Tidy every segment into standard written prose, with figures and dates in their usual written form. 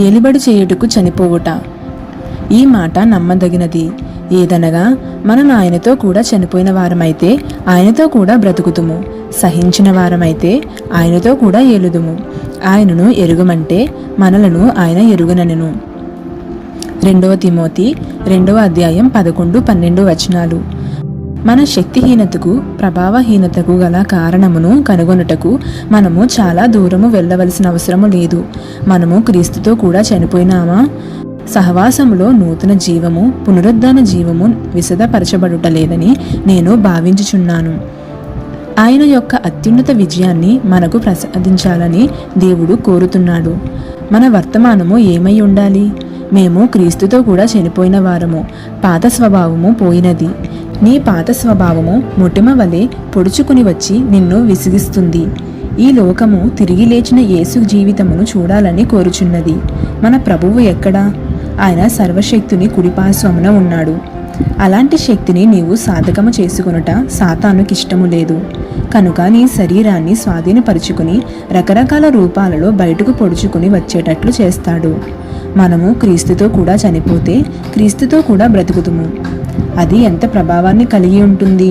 ఏలిబడి చేయుటకు చనిపోవుట. ఈ మాట నమ్మదగినది. ఏదనగా మనం ఆయనతో కూడా చనిపోయిన వారమైతే ఆయనతో కూడా బ్రతుకుతుము, సహించిన వారమైతే ఆయనతో కూడా ఏలుదుము. ఆయనను ఎరుగమంటే మనలను ఆయన ఎరుగనెను. 2 తిమోతి 2:11-12 మన శక్తిహీనతకు ప్రభావహీనతకు గల కారణమును కనుగొనుటకు మనము చాలా దూరము వెళ్ళవలసిన అవసరము లేదు. మనము క్రీస్తుతో కూడా చనిపోయినామా? సహవాసములో నూతన జీవము, పునరుద్ధాన జీవము విశదపరచబడుటలేదని నేను భావించుచున్నాను. ఆయన యొక్క అత్యున్నత విజయాన్ని మనకు ప్రసాదించాలని దేవుడు కోరుతున్నాడు. మన వర్తమానము ఏమై ఉండాలి? మేము క్రీస్తుతో కూడా చనిపోయిన వారము. పాత స్వభావము పోయినది. నీ పాత స్వభావము మొటిమ వలె పొడుచుకుని వచ్చి నిన్ను విసిగిస్తుంది. ఈ లోకము తిరిగి లేచిన యేసు జీవితమును చూడాలని కోరుచున్నది. మన ప్రభువు ఎక్కడా? ఆయన సర్వశక్తుని కుడిపార్శ్వమున ఉన్నాడు. అలాంటి శక్తిని నీవు సాధకము చేసుకొనుట సాతానుకిష్టము లేదు. కనుక నీ శరీరాన్ని స్వాధీనపరుచుకుని రకరకాల రూపాలలో బయటకు పొడుచుకుని వచ్చేటట్లు చేస్తాడు. మనము క్రీస్తుతో కూడా చనిపోతే క్రీస్తుతో కూడా బ్రతుకుతుము. అది ఎంత ప్రభావాన్ని కలిగి ఉంటుంది?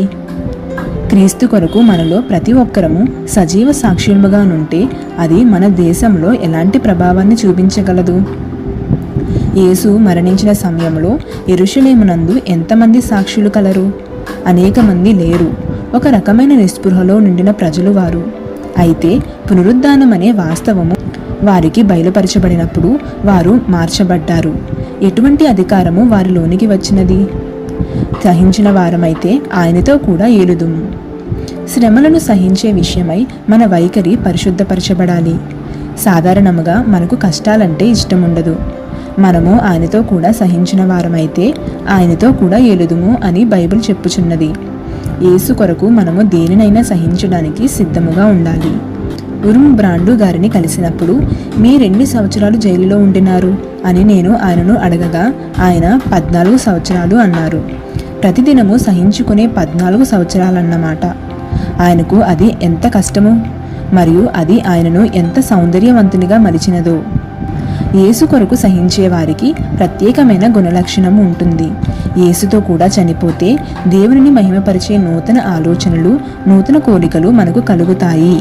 క్రీస్తు కొరకు మనలో ప్రతి ఒక్కరము సజీవ సాక్ష్యముగా నుంటే అది మన దేశంలో ఎలాంటి ప్రభావాన్ని చూపించగలదు? యేసు మరణించిన సమయంలో యెరూషలేమునందు ఎంతమంది సాక్షులు కలరు? అనేక మంది లేరు. ఒక రకమైన నిస్పృహలో నిండిన ప్రజలు వారు. అయితే పునరుద్ధానమనే వాస్తవము వారికి బయలుపరచబడినప్పుడు వారు మార్చబడ్డారు. ఎటువంటి అధికారము వారిలోనికి వచ్చినది? సహించిన వారమైతే ఆయనతో కూడా ఏలుదుము. శ్రమలను సహించే విషయమై మన వైఖరి పరిశుద్ధపరచబడాలి. సాధారణముగా మనకు కష్టాలంటే ఇష్టముండదు. మనము ఆయనతో కూడా సహించిన వారమైతే ఆయనతో కూడా ఏలుదుము అని బైబిల్ చెప్పుచున్నది. యేసు కొరకు మనము దేనినైనా సహించడానికి సిద్ధముగా ఉండాలి. ఉరుమ్ బ్రాండు గారిని కలిసినప్పుడు మీరెన్ని సంవత్సరాలు జైలులో ఉండినారు అని నేను ఆయనను అడగగా ఆయన 14 సంవత్సరాలు అన్నారు. ప్రతిదినము సహించుకునే 14 సంవత్సరాలన్నమాట. ఆయనకు అది ఎంత కష్టము, మరియు అది ఆయనను ఎంత సౌందర్యవంతునిగా మలిచినదో. యేసు కొరకు సహించే వారికి ప్రత్యేకమైన గుణలక్షణము ఉంటుంది. యేసుతో కూడా చనిపోతే దేవునిని మహిమపరిచే నూతన ఆలోచనలు, నూతన కోరికలు మనకు కలుగుతాయి.